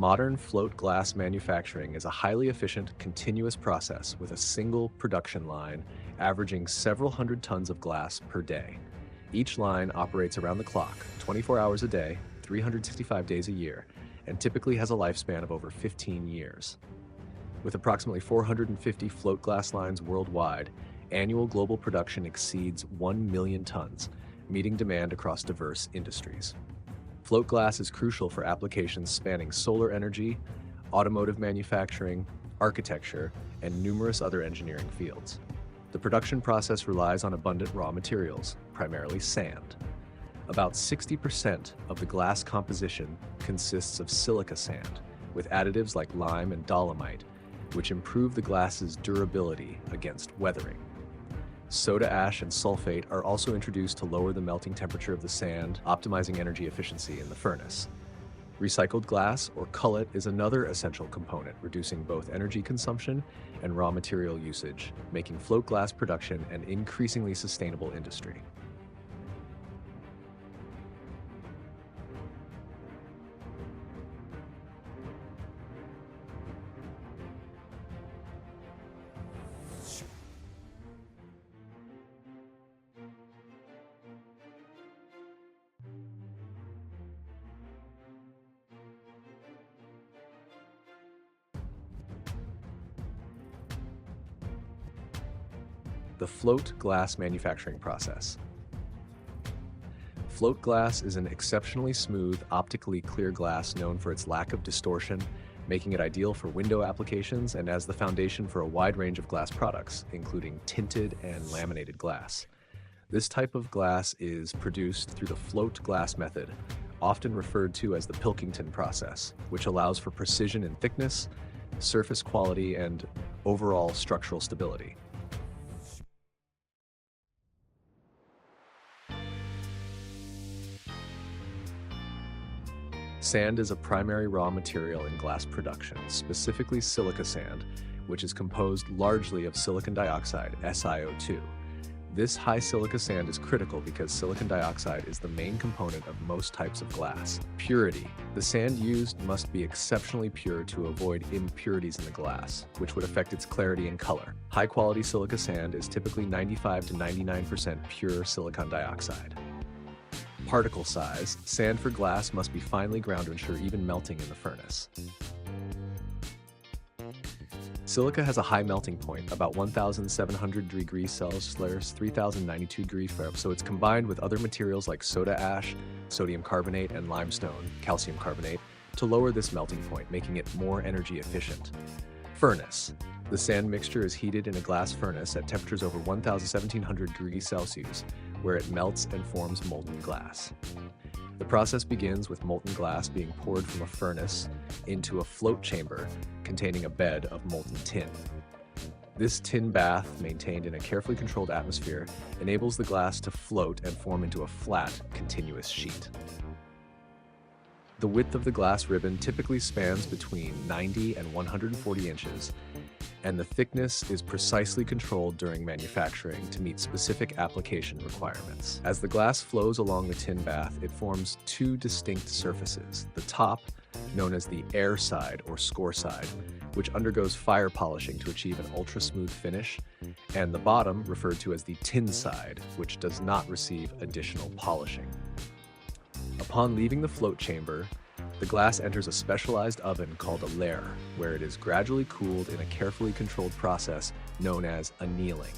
Modern float glass manufacturing is a highly efficient, continuous process with a single production line averaging several hundred tons of glass per day. Each line operates around the clock, 24 hours a day, 365 days a year, and typically has a lifespan of over 15 years. With approximately 450 float glass lines worldwide, annual global production exceeds 1 million tons, meeting demand across diverse industries. Float glass is crucial for applications spanning solar energy, automotive manufacturing, architecture, and numerous other engineering fields. The production process relies on abundant raw materials, primarily sand. About 60% of the glass composition consists of silica sand, with additives like lime and dolomite, which improve the glass's durability against weathering. Soda ash and sulfate are also introduced to lower the melting temperature of the sand, optimizing energy efficiency in the furnace. Recycled glass, or cullet, is another essential component, reducing both energy consumption and raw material usage, making float glass production an increasingly sustainable industry. The float glass manufacturing process. Float glass is an exceptionally smooth, optically clear glass known for its lack of distortion, making it ideal for window applications and as the foundation for a wide range of glass products, including tinted and laminated glass. This type of glass is produced through the float glass method, often referred to as the Pilkington process, which allows for precision in thickness, surface quality, and overall structural stability. Sand is a primary raw material in glass production, specifically silica sand, which is composed largely of silicon dioxide, SiO2. This high silica sand is critical because silicon dioxide is the main component of most types of glass. Purity. The sand used must be exceptionally pure to avoid impurities in the glass, which would affect its clarity and color. High-quality silica sand is typically 95 to 99% pure silicon dioxide. Particle size. Sand for glass must be finely ground to ensure even melting in the furnace. Silica has a high melting point, about 1,700 degrees Celsius, 3,092 degrees Fahrenheit, so it's combined with other materials like soda ash, sodium carbonate, and limestone, calcium carbonate, to lower this melting point, making it more energy efficient. Furnace. The sand mixture is heated in a glass furnace at temperatures over 1,700 degrees Celsius, where it melts and forms molten glass. The process begins with molten glass being poured from a furnace into a float chamber containing a bed of molten tin. This tin bath, maintained in a carefully controlled atmosphere, enables the glass to float and form into a flat, continuous sheet. The width of the glass ribbon typically spans between 90 and 140 inches, and the thickness is precisely controlled during manufacturing to meet specific application requirements. As the glass flows along the tin bath, it forms two distinct surfaces. The top, known as the air side or score side, which undergoes fire polishing to achieve an ultra-smooth finish, and the bottom, referred to as the tin side, which does not receive additional polishing. Upon leaving the float chamber, the glass enters a specialized oven called a lair, where it is gradually cooled in a carefully controlled process known as annealing.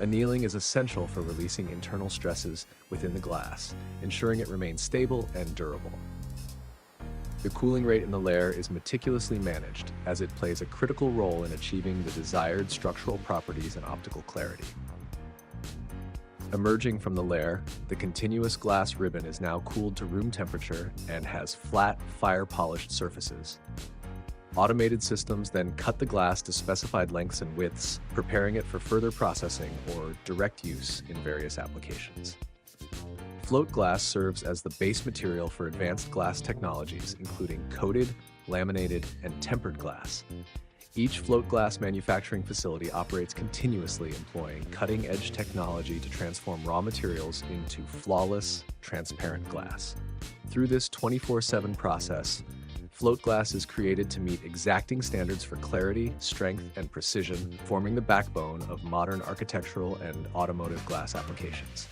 Annealing is essential for releasing internal stresses within the glass, ensuring it remains stable and durable. The cooling rate in the lair is meticulously managed, as it plays a critical role in achieving the desired structural properties and optical clarity. Emerging from the lair, the continuous glass ribbon is now cooled to room temperature and has flat, fire-polished surfaces. Automated systems then cut the glass to specified lengths and widths, preparing it for further processing or direct use in various applications. Float glass serves as the base material for advanced glass technologies, including coated, laminated, and tempered glass. Each float glass manufacturing facility operates continuously, employing cutting-edge technology to transform raw materials into flawless, transparent glass. Through this 24/7 process, Float glass is created to meet exacting standards for clarity, strength, and precision, forming the backbone of modern architectural and automotive glass applications.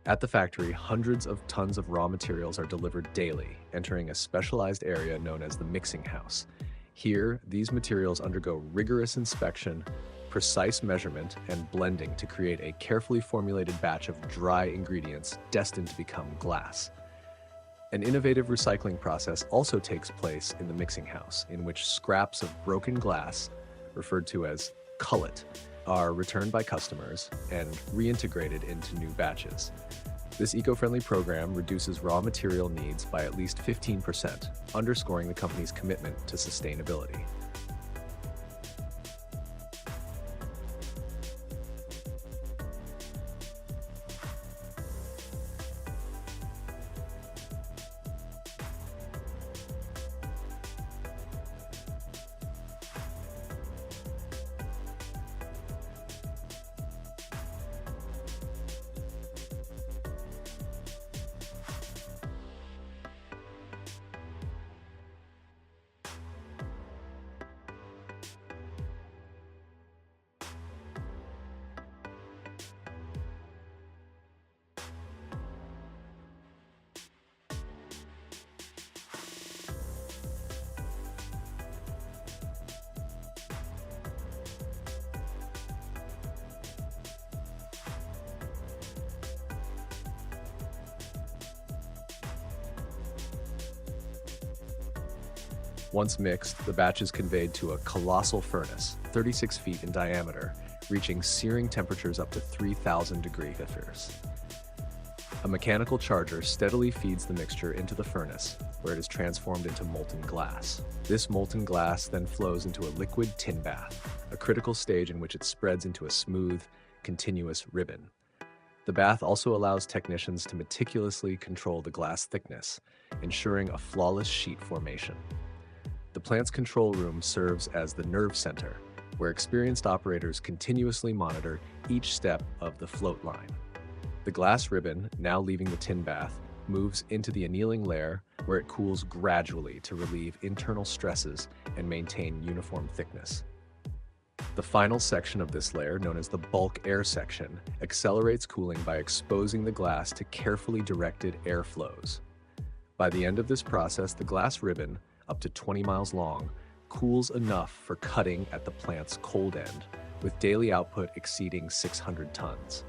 At the factory, hundreds of tons of raw materials are delivered daily, entering a specialized area known as the mixing house. Here, these materials undergo rigorous inspection, precise measurement, and blending to create a carefully formulated batch of dry ingredients destined to become glass. An innovative recycling process also takes place in the mixing house, in which scraps of broken glass, referred to as cullet, are returned by customers and reintegrated into new batches. This eco-friendly program reduces raw material needs by at least 15%, underscoring the company's commitment to sustainability. Once mixed, the batch is conveyed to a colossal furnace, 36 feet in diameter, reaching searing temperatures up to 3,000 degrees Celsius. A mechanical charger steadily feeds the mixture into the furnace, where it is transformed into molten glass. This molten glass then flows into a liquid tin bath, a critical stage in which it spreads into a smooth, continuous ribbon. The bath also allows technicians to meticulously control the glass thickness, ensuring a flawless sheet formation. The plant's control room serves as the nerve center, where experienced operators continuously monitor each step of the float line. The glass ribbon, now leaving the tin bath, moves into the annealing layer, where it cools gradually to relieve internal stresses and maintain uniform thickness. The final section of this layer, known as the bulk air section, accelerates cooling by exposing the glass to carefully directed air flows. By the end of this process, the glass ribbon, up to 20 miles long, cools enough for cutting at the plant's cold end, with daily output exceeding 600 tons.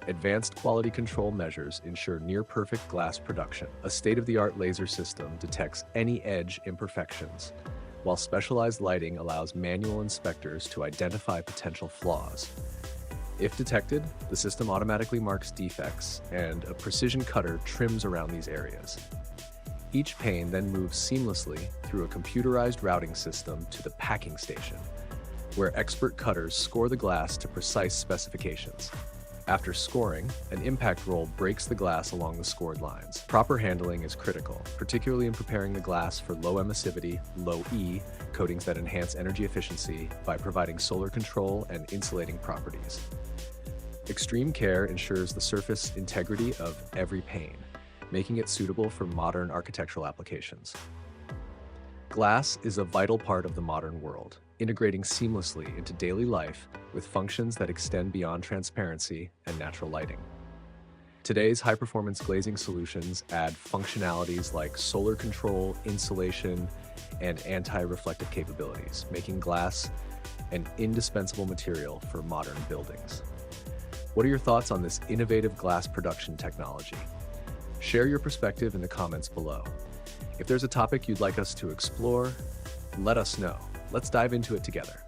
Advanced quality control measures ensure near-perfect glass production. A state-of-the-art laser system detects any edge imperfections, while specialized lighting allows manual inspectors to identify potential flaws. If detected, the system automatically marks defects, and a precision cutter trims around these areas. Each pane then moves seamlessly through a computerized routing system to the packing station, where expert cutters score the glass to precise specifications. After scoring, an impact roll breaks the glass along the scored lines. Proper handling is critical, particularly in preparing the glass for low emissivity, low E, coatings that enhance energy efficiency by providing solar control and insulating properties. Extreme care ensures the surface integrity of every pane, making it suitable for modern architectural applications. Glass is a vital part of the modern world, integrating seamlessly into daily life with functions that extend beyond transparency and natural lighting. Today's high-performance glazing solutions add functionalities like solar control, insulation, and anti-reflective capabilities, making glass an indispensable material for modern buildings. What are your thoughts on this innovative glass production technology? Share your perspective in the comments below. If there's a topic you'd like us to explore, let us know. Let's dive into it together.